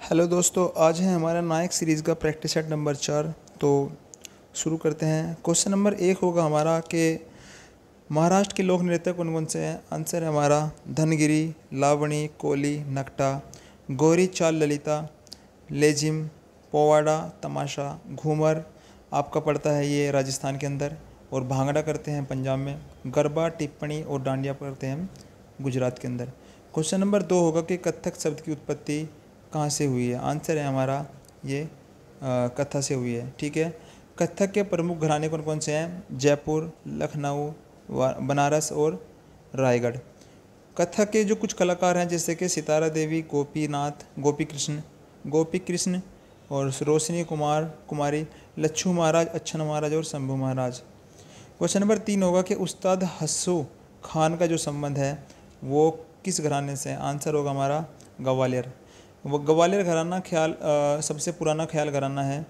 Hello दोस्तों, आज है हमारा नायक सीरीज़ का प्रैक्टिस सेट नंबर 4। तो शुरू करते हैं। क्वेश्चन नंबर 1 होगा हमारा कि महाराष्ट्र के लोक नृत्य कौन कौन से हैं। आंसर है हमारा धनगिरी, लावणी, कोली, नकटा, गौरी चाल, ललिता, लेजिम, पोवाड़ा, तमाशा, घूमर आपका पड़ता है ये राजस्थान के अंदर, और भांगड़ा करते हैं पंजाब में, गरबा, टिप्पणी और डांडिया करते हैं गुजरात के अंदर। क्वेश्चन नंबर 2 होगा कि कथक शब्द की उत्पत्ति कहाँ से हुई है। आंसर है हमारा ये कथा से हुई है। ठीक है। कथक के प्रमुख घराने कौन कौन से हैं। जयपुर, लखनऊ, बनारस और रायगढ़। कथक के जो कुछ कलाकार हैं जैसे कि सितारा देवी, गोपीनाथ, गोपी कृष्ण और रोशनी कुमारी, लच्छू महाराज, अच्छन महाराज और शंभू महाराज। क्वेश्चन नंबर 3 होगा कि उस्ताद हस्सू खान का जो संबंध है वो किस घराने से है। आंसर होगा हमारा ग्वालियर। वो ग्वालियर घराना सबसे पुराना ख्याल घराना है,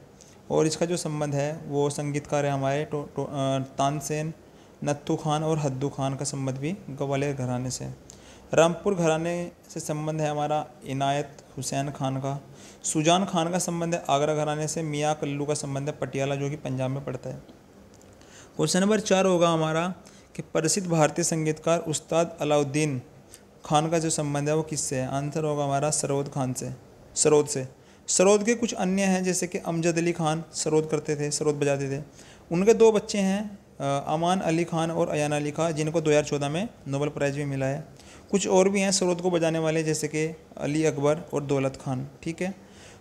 और इसका जो संबंध है वो संगीतकार है हमारे तानसेन, नत्थू खान और हद्दू खान का संबंध भी ग्वालियर घराने से। रामपुर घराने से संबंध है हमारा इनायत हुसैन खान का। सुजान खान का संबंध है आगरा घराने से। मियाँ कल्लू का संबंध है पटियाला जो कि पंजाब में पड़ता है। क्वेश्चन नंबर 4 होगा हमारा कि प्रसिद्ध भारतीय संगीतकार उस्ताद अलाउद्दीन खान का जो संबंध है वो किससे है। आंसर होगा हमारा सरोद से। सरोद के कुछ अन्य हैं जैसे कि अमजद अली खान सरोद करते थे, सरोद बजाते थे। उनके 2 बच्चे हैं अमान अली खान और अयान अली खान, जिनको 2014 में नोबेल प्राइज़ भी मिला है। कुछ और भी हैं सरोद को बजाने वाले जैसे कि अली अकबर और दौलत खान। ठीक है।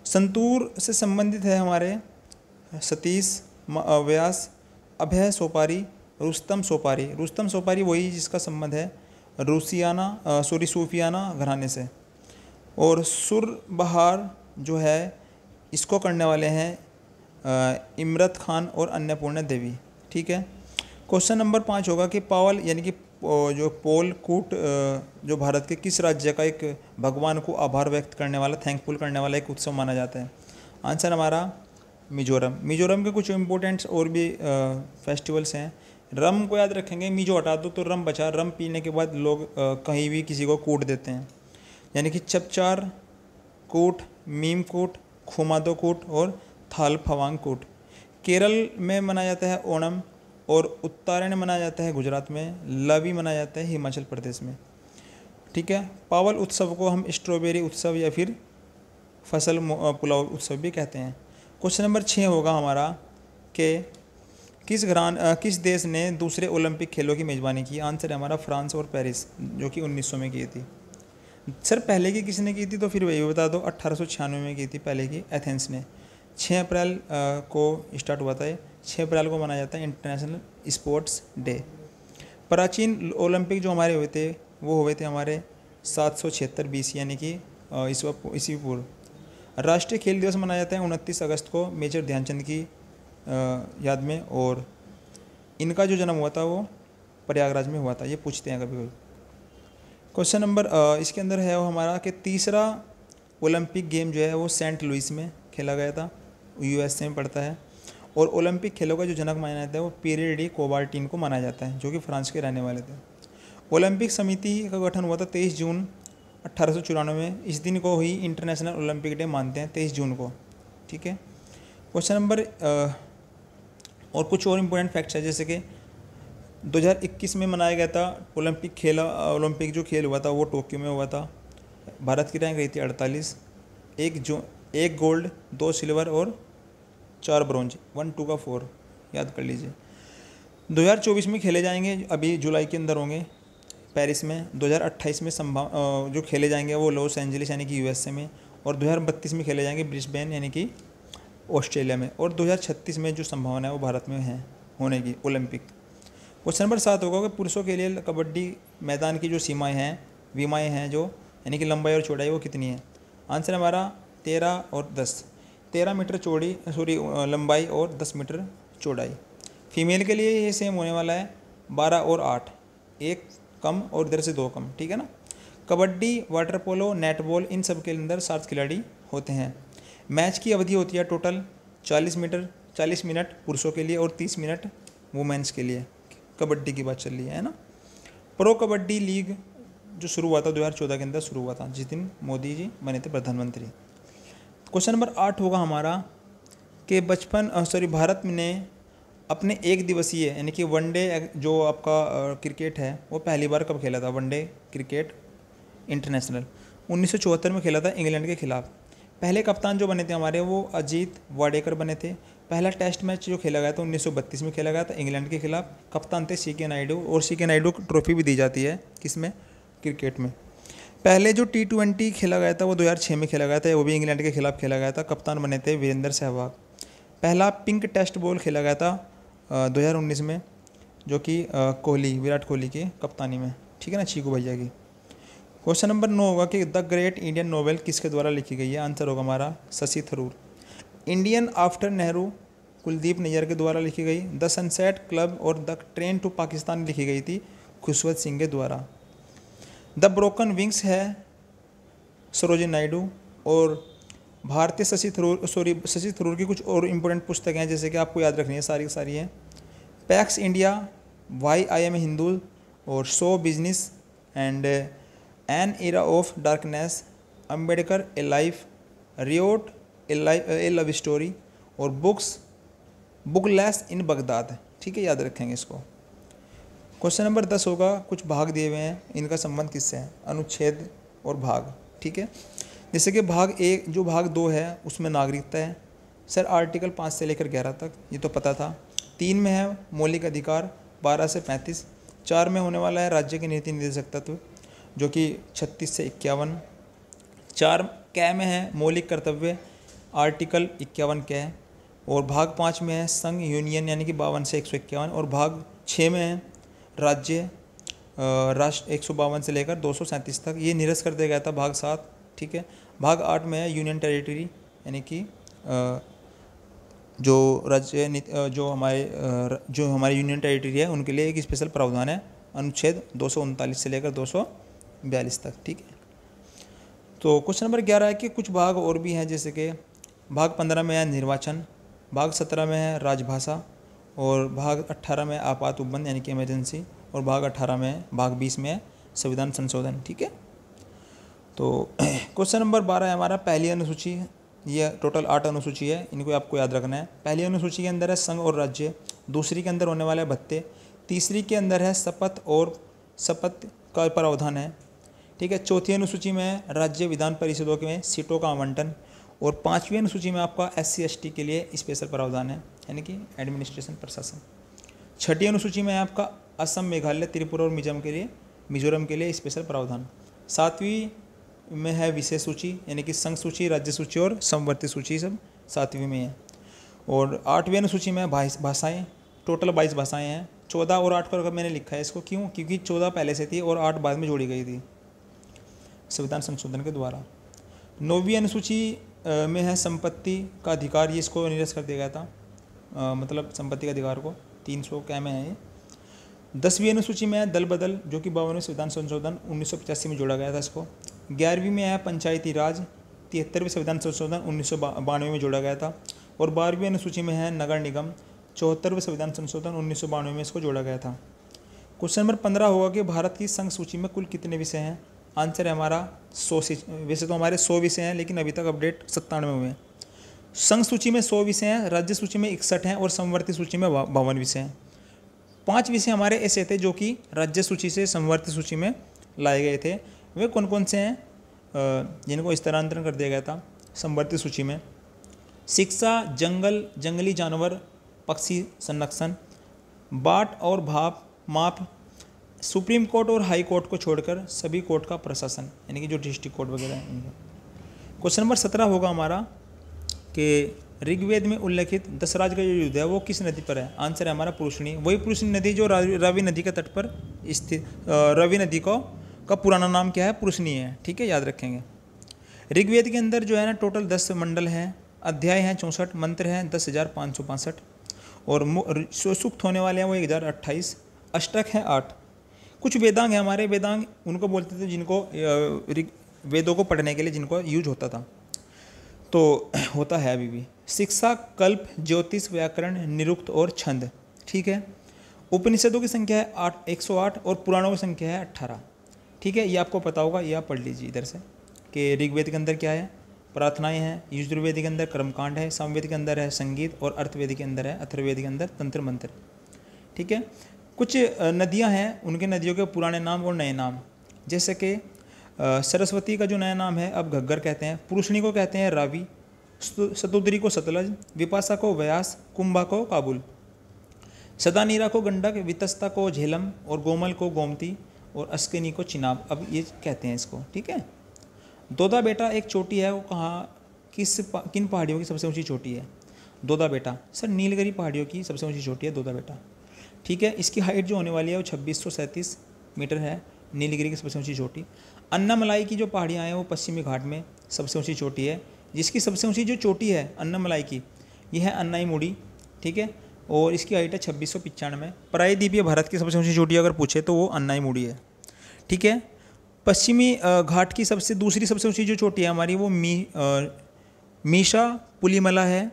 संतूर से संबंधित है हमारे सतीश व्यास, अभय सोपारी, रुस्तम सोपारी वही जिसका संबंध है सूफियाना घराने से। और सुर बहार जो है इसको करने वाले हैं इमरत खान और अन्नपूर्णा देवी। ठीक है। क्वेश्चन नंबर 5 होगा कि पावल यानी कि जो पोल कूट जो भारत के किस राज्य का एक भगवान को आभार व्यक्त करने वाला, थैंकफुल करने वाला एक उत्सव माना जाता है। आंसर हमारा मिजोरम के कुछ इम्पोर्टेंट्स और भी फेस्टिवल्स हैं। रम को याद रखेंगे, मीजो हटा दो तो रम बचा। रम पीने के बाद लोग कहीं भी किसी को कूट देते हैं, यानी कि चपचार कूट, मीम कूट, खुमादो कूट और थाल फवांग कूट। केरल में मनाया जाता है ओणम, और उत्तरायण मनाया जाता है गुजरात में, लवी मनाया जाता है हिमाचल प्रदेश में। ठीक है। पावल उत्सव को हम स्ट्रॉबेरी उत्सव या फिर फसल पुलाव उत्सव भी कहते हैं। क्वेश्चन नंबर 6 होगा हमारा कि किस देश ने दूसरे ओलंपिक खेलों की मेज़बानी की। आंसर है हमारा फ्रांस और पेरिस जो कि 1900 में की थी। सर पहले की किसने की थी तो फिर वही बता दो। 1896 में की थी पहले की, एथेंस ने। 6 अप्रैल को स्टार्ट हुआ था। 6 अप्रैल को मनाया जाता है इंटरनेशनल स्पोर्ट्स डे। प्राचीन ओलंपिक जो हमारे हुए थे वो हुए थे हमारे 776 BC यानी कि ईस्वी पूर्व। राष्ट्रीय खेल दिवस मनाया जाता है 29 अगस्त को मेजर ध्यानचंद की याद में, और इनका जो जन्म हुआ था वो प्रयागराज में हुआ था। ये पूछते हैं कभी कभी। क्वेश्चन नंबर इसके अंदर है वो हमारा कि तीसरा ओलंपिक गेम जो है वो सेंट लुइस में खेला गया था, USA में पड़ता है। और ओलंपिक खेलों का जो जनक माना जाता है वो पीरे डी कोबार्टिन को माना जाता है जो कि फ्रांस के रहने वाले थे। ओलंपिक समिति का गठन हुआ था 23 जून 1894 में। इस दिन को ही इंटरनेशनल ओलंपिक डे मानते हैं, 23 जून को। ठीक है। क्वेश्चन नंबर और कुछ और इम्पोर्टेंट फैक्ट्स है जैसे कि 2021 में मनाया गया था ओलंपिक जो खेल हुआ था वो टोक्यो में हुआ था। भारत की रैंक रही थी 48। 1 गोल्ड, 2 सिल्वर और 4 ब्रॉन्ज, 1 2 का 4 याद कर लीजिए। 2024 में खेले जाएंगे, अभी जुलाई के अंदर होंगे पेरिस में। 2028 में जो खेले जाएंगे वो लॉस एंजलिस यानी कि USA में, और 2032 में खेले जाएंगे ब्रिस्बेन यानी कि ऑस्ट्रेलिया में, और 2036 में जो संभावना है वो भारत में है होने की ओलंपिक। क्वेश्चन नंबर 7 होगा कि पुरुषों के लिए कबड्डी मैदान की जो विमाएँ हैं जो यानी कि लंबाई और चौड़ाई वो कितनी है। आंसर हमारा 13 और 10। 13 मीटर लंबाई और 10 मीटर चौड़ाई। फीमेल के लिए ये सेम होने वाला है 12 और 8, 1 कम और इधर से 2 कम। ठीक है ना। कबड्डी, वाटर पोलो, नेटबॉल इन सब के अंदर 7 खिलाड़ी होते हैं। मैच की अवधि होती है टोटल 40 मिनट पुरुषों के लिए और 30 मिनट वुमेन्स के लिए। कबड्डी की बात चल रही है ना। प्रो कबड्डी लीग जो शुरू हुआ था 2014 के अंदर शुरू हुआ था, जिस दिन मोदी जी बने थे प्रधानमंत्री। क्वेश्चन नंबर 8 होगा हमारा कि भारत ने अपने एक दिवसीय यानी कि वनडे जो आपका क्रिकेट है वो पहली बार कब खेला था? वनडे क्रिकेट इंटरनेशनल 1974 में खेला था इंग्लैंड के खिलाफ। पहले कप्तान जो बने थे हमारे वो अजीत वाडेकर बने थे। पहला टेस्ट मैच जो खेला गया था 1932 में खेला गया था इंग्लैंड के खिलाफ। कप्तान थे सीके नायडू, और सीके नायडू को ट्रॉफी भी दी जाती है किसमें? क्रिकेट में। पहले जो T20 खेला गया था वो 2006 में खेला गया था, वो भी इंग्लैंड के खिलाफ खेला गया था। कप्तान बने थे वीरेंद्र सहवाग। पहला पिंक टेस्ट बॉल खेला गया था 2019 में, जो कि विराट कोहली की कप्तानी में, ठीक है ना, चीकू भैया की। क्वेश्चन नंबर 9 होगा कि द ग्रेट इंडियन नोवेल किसके द्वारा लिखी गई है? आंसर होगा हमारा शशि थरूर। इंडियन आफ्टर नेहरू कुलदीप नैयर के द्वारा लिखी गई। द सनसेट क्लब और द ट्रेन टू पाकिस्तान लिखी गई थी खुशवंत सिंह के द्वारा। द ब्रोकन विंग्स है सरोजिनी नायडू। और भारतीय शशि थरूर की कुछ और इम्पोर्टेंट पुस्तकें हैं जैसे कि आपको याद रखनी है, सारी की सारी हैं। Pax India, why I am Hindu, और show business and an era of darkness, Ambedkar a life, riot a love story, और बुकलेस इन बगदाद, ठीक है, याद रखेंगे इसको। क्वेश्चन नंबर 10 होगा, कुछ भाग दिए हुए हैं, इनका संबंध किससे है? अनुच्छेद और भाग, ठीक है। जैसे कि भाग 1 जो भाग 2 है उसमें नागरिकता है सर, आर्टिकल 5 से लेकर 11 तक, ये तो पता था। 3 में है मौलिक अधिकार 12 से 35। 4 में होने वाला है राज्य के नीति निर्देशक तत्व जो कि 36 से 51। 4 कै में है मौलिक कर्तव्य, आर्टिकल 51 कै। और भाग 5 में है संघ यूनियन यानी कि 52 से 151। और भाग 6 में है राज्य राष्ट्र 152 से लेकर 237 तक, ये निरस्त कर दिया गया था भाग 7, ठीक है। भाग 8 में है यूनियन टेरिटरी यानी कि जो हमारे यूनियन टेरिटरी है उनके लिए एक स्पेशल प्रावधान है, अनुच्छेद 239 से लेकर 242 तक, ठीक है। तो क्वेश्चन नंबर 11 है कि कुछ भाग और भी हैं जैसे कि भाग 15 में है निर्वाचन, भाग 17 में है राजभाषा, और भाग 18 में आपात उपबंध यानी कि इमरजेंसी, और भाग 20 में है संविधान संशोधन, ठीक है। तो क्वेश्चन नंबर 12 है हमारा पहली अनुसूची, ये टोटल 8 अनुसूची है, इनको आपको याद रखना है। पहली अनुसूची के अंदर है संघ और राज्य, दूसरी के अंदर होने वाला है भत्ते, तीसरी के अंदर है शपथ का प्रावधान है, ठीक है। चौथी अनुसूची में है राज्य विधान परिषदों में सीटों का आवंटन, और 5वीं अनुसूची में आपका SC/ST के लिए स्पेशल प्रावधान है यानी कि एडमिनिस्ट्रेशन प्रशासन। 6ठी अनुसूची में है आपका असम, मेघालय, त्रिपुरा और मिजोरम के लिए स्पेशल प्रावधान। 7वीं में है विशेष सूची यानी कि संघ सूची, राज्य सूची और समवर्ती सूची, सब 7वीं में है। और 8वीं अनुसूची में भाषाएं, टोटल 22 भाषाएं हैं। 14 और 8 को मैंने लिखा है इसको क्यों? क्योंकि 14 पहले से थी और 8 बाद में जोड़ी गई थी संविधान संशोधन के द्वारा। 9वीं अनुसूची में है संपत्ति का अधिकार, ये इसको निरस्त कर दिया गया था, मतलब संपत्ति का अधिकार को 300 कै में है ये। 10वीं अनुसूची में है दल बदल जो कि 52वें संविधान संशोधन 1985 में जोड़ा गया था इसको। 11वीं में है पंचायती राज, 73वें संविधान संशोधन 1992 में जोड़ा गया था। और 12वीं अनुसूची में है नगर निगम, 74वें संविधान संशोधन 1992 में इसको जोड़ा गया था। क्वेश्चन नंबर 15 होगा कि भारत की संघ सूची में कुल कितने विषय हैं? आंसर है हमारा 100। वैसे तो हमारे 100 विषय हैं लेकिन अभी तक अपडेट 97 हुए हैं। संघ सूची में 100 विषय हैं, राज्य सूची में 61 हैं और समवर्ती सूची में 52 विषय हैं। 5 विषय हमारे ऐसे थे जो कि राज्य सूची से समवर्ती सूची में लाए गए थे। वे कौन कौन से हैं जिनको स्थानांतरण कर दिया गया था समवर्ती सूची में? शिक्षा, जंगली जानवर, पक्षी संरक्षण, बाट और माप, सुप्रीम कोर्ट और हाई कोर्ट को छोड़कर सभी कोर्ट का प्रशासन यानी कि जो डिस्ट्रिक्ट कोर्ट वगैरह हैं। क्वेश्चन नंबर 17 होगा हमारा कि ऋग्वेद में उल्लेखित दशराज का जो युद्ध है वो किस नदी पर है? आंसर है हमारा पुरुषनी, वही पुरुषनी नदी जो रावी नदी के तट पर स्थित, रावी नदी का पुराना नाम क्या है? पुरुषनी है, ठीक है, याद रखेंगे। ऋग्वेद के अंदर जो है ना टोटल 10 मंडल हैं, अध्याय हैं 64, मंत्र हैं 10,565 और सूक्त होने वाले हैं वो 1028, अष्टक हैं 8। कुछ वेदांग हैं हमारे, वेदांग उनको बोलते थे जिनको वेदों को पढ़ने के लिए जिनको यूज होता था, तो होता है अभी भी। शिक्षा, कल्प, ज्योतिष, व्याकरण, निरुक्त और छंद, ठीक है। उपनिषदों की संख्या है 108 और पुराणों की संख्या है 18, ठीक है। ये आपको पता होगा, ये आप पढ़ लीजिए इधर से कि ऋग्वेद के अंदर क्या है प्रार्थनाएं हैं, यजुर्वेद के अंदर कर्मकांड है, सामवेद के अंदर है संगीत, और अर्थवेद के अंदर है, अथर्ववेद के अंदर तंत्र मंत्र। ठीक है। कुछ नदियां हैं, उनके नदियों के पुराने नाम और नए नाम, जैसे कि सरस्वती का जो नया नाम है अब घग्गर कहते हैं, पुरुषणी को कहते हैं रावी, सतोदरी को सतलज, विपाशा को व्यास, कुंभा को काबुल, सदानीरा को गंडक, वितस्ता को झेलम, और गोमल को गोमती, और अस्किनी को चिनाब। अब ये कहते हैं इसको। ठीक है। दोदा बेटा एक चोटी है, वो कहाँ किन पहाड़ियों की सबसे ऊंची चोटी है? दोदा बेटा सर नीलगिरी पहाड़ियों की सबसे ऊंची चोटी है दोदा बेटा। ठीक है। इसकी हाइट जो होने वाली है वो 2637 मीटर है, नीलगिरी की सबसे ऊंची चोटी। अन्नामलाई की जो पहाड़ियाँ हैं वो पश्चिमी घाट में सबसे ऊंची चोटी है, जिसकी सबसे ऊंची जो चोटी है अन्नामलाई की, यह है अन्नाईमुड़ी। ठीक है। और इसकी हाइट है 2695। प्रायद्वीपीय भारत की सबसे ऊंची चोटी अगर पूछे तो वो अन्नाईमुड़ी है। ठीक है। पश्चिमी घाट की दूसरी सबसे ऊंची जो चोटी है हमारी वो मीशा पुलीमला है,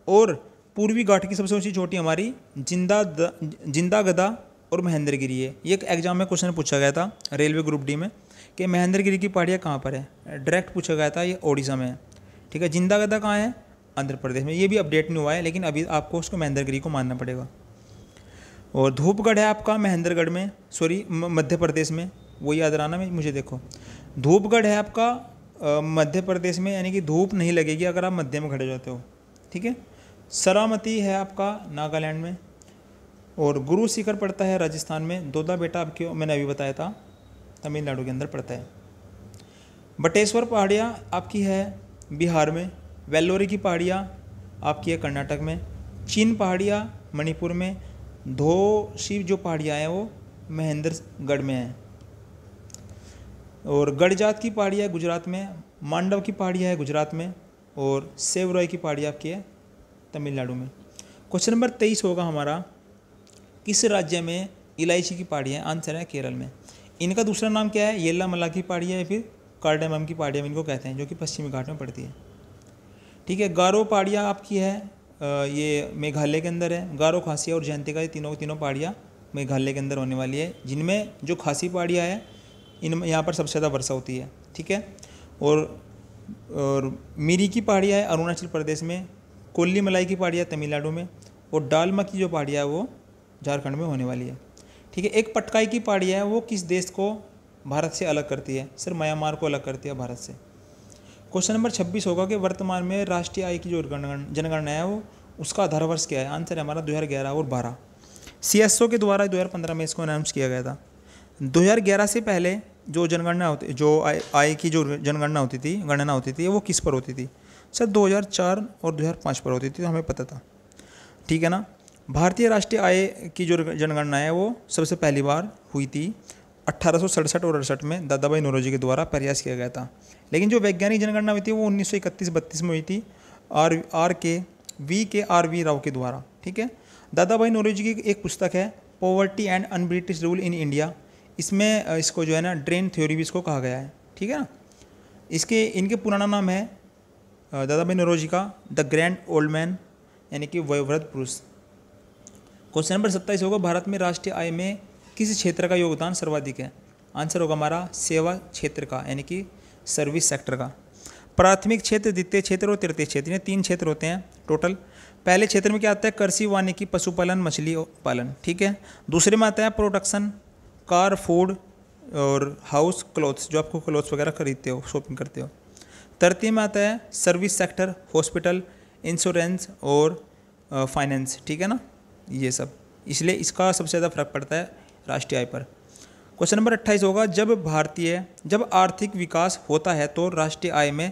और पूर्वी घाट की सबसे ऊंची चोटी हमारी जिंदागदा और महेंद्रगिरी है। ये एक एग्जाम में क्वेश्चन पूछा गया था रेलवे ग्रुप डी में कि महेंद्रगिरी की पहाड़ियाँ कहाँ पर है, डायरेक्ट पूछा गया था, ये ओडिशा में है। ठीक है। जिंदागदा कहाँ है? आंध्र प्रदेश में। ये भी अपडेट नहीं हुआ है, लेकिन अभी आपको उसको महेंद्रगिरी को मानना पड़ेगा। और धूपगढ़ है आपका महेंद्रगढ़ में, सॉरी मध्य प्रदेश में, वो याद रहना में मुझे। देखो धूपगढ़ है आपका मध्य प्रदेश में, यानी कि धूप नहीं लगेगी अगर आप मध्य में खड़े जाते हो। ठीक है। सरामती है आपका नागालैंड में, और गुरु शिखर पड़ता है राजस्थान में। दोदा बेटा आपके मैंने अभी बताया था तमिलनाडु के अंदर पड़ता है। बटेश्वर पहाड़ियाँ आपकी है बिहार में, वेल्लोरी की पहाड़ियाँ आपकी है कर्नाटक में, चीन पहाड़ियाँ मणिपुर में, धोशी जो पहाड़ियाँ हैं वो महेंद्रगढ़ में हैं, और गढ़जात की पहाड़ियाँ गुजरात में, मांडव की पहाड़ियाँ है गुजरात में, और सेवरॉय की पहाड़ियाँ आपकी है तमिलनाडु में। क्वेश्चन नंबर 23 होगा हमारा, किस राज्य में इलायची की पहाड़ियाँ? आंसर है केरल में। इनका दूसरा नाम क्या है? येल्लामला की पहाड़ियाँ या फिर कार्डेमम की पहाड़ियाँ इनको कहते हैं, जो कि पश्चिमी घाट में पड़ती है। ठीक है। गारो पहाड़ियाँ आपकी है ये मेघालय के अंदर है। गारो, खासिया और जयंतिका, ये तीनों पहाड़ियाँ मेघालय के अंदर होने वाली है, जिनमें जो खासी पहाड़ियाँ है इन यहाँ पर सबसे ज़्यादा वर्षा होती है। ठीक है। और मिरी की पहाड़ियाँ है अरुणाचल प्रदेश में, कोल्लीमलाई की पहाड़ियाँ तमिलनाडु में, और डालमा की जो पहाड़ियाँ है वो झारखंड में होने वाली है। ठीक है। एक पटकाई की पहाड़ियाँ है, वो किस देश को भारत से अलग करती है? सर म्यांमार को अलग करती है भारत से। क्वेश्चन नंबर 26 होगा कि वर्तमान में राष्ट्रीय आय की जो जनगणना है वो उसका आधार वर्ष क्या है? आंसर है हमारा 2011 और 12। CSO के द्वारा 2015 में इसको अनाउंस किया गया था। 2011 से पहले जो जनगणना होती, जो आय की जो गणना होती थी वो किस पर होती थी? सर 2004 और 2005 पर होती थी, तो हमें पता था। ठीक है ना। भारतीय राष्ट्रीय आय की जो जनगणना है वो सबसे पहली बार हुई थी 1867 और 68 में दादा भाई नौरोजी के द्वारा प्रयास किया गया था। लेकिन जो वैज्ञानिक जनगणना हुई थी वो 1931-32 में हुई थी RV राव के द्वारा। ठीक है। दादा भाई नौरोजी की एक पुस्तक है poverty and un-British rule in India, इसमें इसको जो है ना ड्रेन थ्योरी भी इसको कहा गया है। ठीक है ना। इनके पुराना नाम है दादा भाई नौरोजी का द ग्रैंड ओल्ड मैन, यानी कि वयोवृद्ध पुरुष। क्वेश्चन नंबर 27 होगा, भारत में राष्ट्रीय आय में किस क्षेत्र का योगदान सर्वाधिक है? आंसर होगा हमारा सेवा क्षेत्र का, यानी कि सर्विस सेक्टर का। प्राथमिक क्षेत्र, द्वितीय क्षेत्र और तृतीय क्षेत्र, ये 3 क्षेत्र होते हैं टोटल। पहले क्षेत्र में क्या आता है? कृषि, वानिकी, पशुपालन, मछली पालन। ठीक है। दूसरे में आता है प्रोडक्शन, कार, फूड और हाउस, क्लोथ्स, जो आपको क्लोथ्स वगैरह खरीदते हो, शॉपिंग करते हो। तृतीय में आता है सर्विस सेक्टर, हॉस्पिटल, इंश्योरेंस और फाइनेंस। ठीक है ना, ये सब। इसलिए इसका सबसे ज़्यादा फर्क पड़ता है राष्ट्रीय आय पर। क्वेश्चन नंबर 28 होगा, जब आर्थिक विकास होता है तो राष्ट्रीय आय में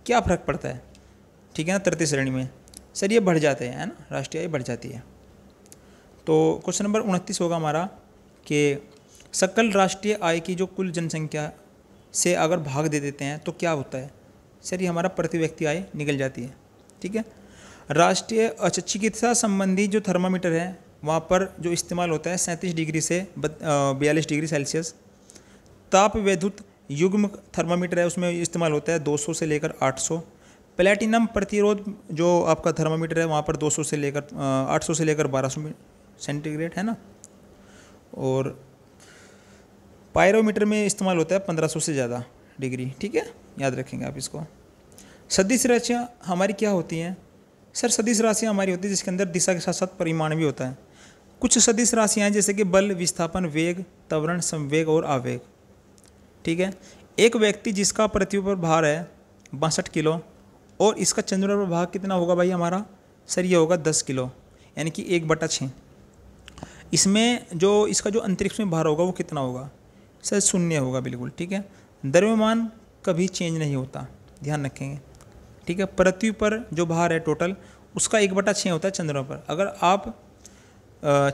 क्या फर्क पड़ता है? ठीक है ना, तृतीय श्रेणी में। सर ये बढ़ जाते हैं, है ना, राष्ट्रीय आय बढ़ जाती है। तो क्वेश्चन नंबर 29 होगा हमारा कि सकल राष्ट्रीय आय की जो कुल जनसंख्या से अगर भाग दे देते हैं तो क्या होता है? सर ये हमारा प्रति व्यक्ति आय निकल जाती है। ठीक है। राष्ट्रीय चिकित्सा संबंधी जो थर्मामीटर है वहाँ पर जो इस्तेमाल होता है 37 डिग्री से 42 डिग्री सेल्सियस। ताप वैद्युत युग्म थर्मामीटर है, उसमें इस्तेमाल होता है 200 से लेकर 800। प्लेटिनम प्रतिरोध जो आपका थर्मामीटर है वहाँ पर 200 से लेकर 800 से लेकर 1200 सेंटीग्रेड, है ना। और पायरोमीटर में इस्तेमाल होता है 1500 से ज़्यादा डिग्री। ठीक है, याद रखेंगे आप इसको। सदिश राशियाँ हमारी क्या होती हैं? सर सदिश राशियाँ हमारी होती है जिसके अंदर दिशा के साथ साथ परिमाण भी होता है। कुछ सदिश राशियाँ हैं जैसे कि बल, विस्थापन, वेग, त्वरण, संवेग और आवेग। ठीक है। एक व्यक्ति जिसका पृथ्वी पर भार है 62 किलो और इसका चंद्रमा पर भार कितना होगा भाई हमारा? सर ये होगा 10 किलो, यानी कि 1/6। इसमें जो इसका जो अंतरिक्ष में भार होगा वो कितना होगा? सर 0 होगा, बिल्कुल ठीक है। द्रव्यमान कभी चेंज नहीं होता, ध्यान रखेंगे। ठीक है। पृथ्वी पर जो भार है टोटल उसका 1/6 होता है चंद्रमा पर। अगर आप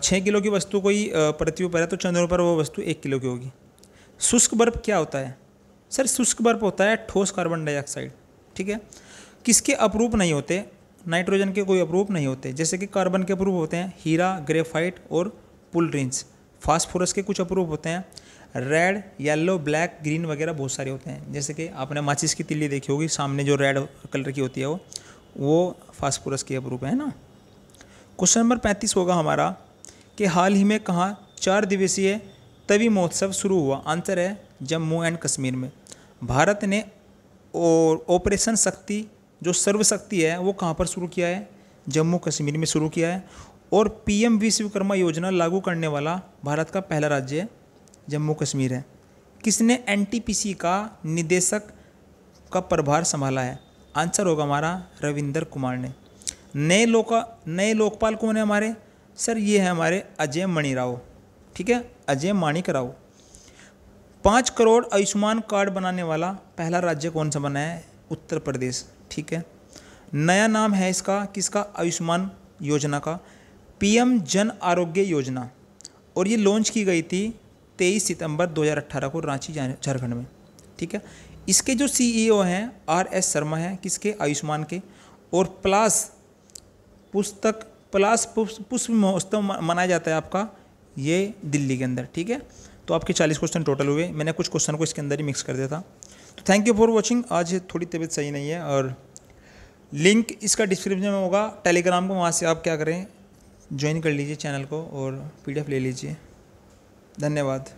6 किलो की वस्तु कोई पृथ्वी पर है तो चंद्रमा पर वो वस्तु 1 किलो की होगी। शुष्क बर्फ क्या होता है? सर शुष्क बर्फ होता है ठोस कार्बन डाइऑक्साइड। ठीक है। किसके अपरूप नहीं होते? नाइट्रोजन के कोई अपरूप नहीं होते। जैसे कि कार्बन के अपरूप होते हैं हीरा, ग्रेफाइट और पुलरिंस। फास्फोरस के कुछ अपरूप होते हैं रेड, येलो, ब्लैक, ग्रीन वगैरह बहुत सारे होते हैं। जैसे कि आपने माचिस की तिल्ली देखी होगी, सामने जो रेड कलर की होती है वो फास्फोरस के अपरूप है ना। क्वेश्चन नंबर 35 होगा हमारा कि हाल ही में कहाँ 4 दिवसीय तवी महोत्सव शुरू हुआ? आंसर है जम्मू एंड कश्मीर में। भारत ने और ऑपरेशन शक्ति जो सर्वशक्ति है वो कहाँ पर शुरू किया है? जम्मू कश्मीर में शुरू किया है। और पीएम विश्वकर्मा योजना लागू करने वाला भारत का पहला राज्य जम्मू कश्मीर है। किसने एनटीपीसी का निदेशक का प्रभार संभाला है? आंसर होगा हमारा रविंदर कुमार ने। नए लोकपाल कौन है हमारे? सर ये है हमारे अजय मणिराव। ठीक है, अजय माणिक राव। 5 करोड़ आयुष्मान कार्ड बनाने वाला पहला राज्य कौन सा बना है? उत्तर प्रदेश। ठीक है। नया नाम है इसका किसका? आयुष्मान योजना का, पीएम जन आरोग्य योजना। और ये लॉन्च की गई थी 23 सितंबर 2018 को रांची झारखंड में। ठीक है। इसके जो सीईओ हैं आरएस शर्मा हैं, किसके? आयुष्मान के। और पुष्प महोत्सव मनाया जाता है आपका ये दिल्ली के अंदर। ठीक है। तो आपके 40 क्वेश्चन टोटल हुए। मैंने कुछ क्वेश्चन को इसके अंदर ही मिक्स कर दिया था। तो थैंक यू फॉर वॉचिंग। आज थोड़ी तबीयत सही नहीं है और लिंक इसका डिस्क्रिप्शन में होगा टेलीग्राम को, वहाँ से आप क्या करें ज्वाइन कर लीजिए चैनल को और पीडीएफ ले लीजिए। धन्यवाद।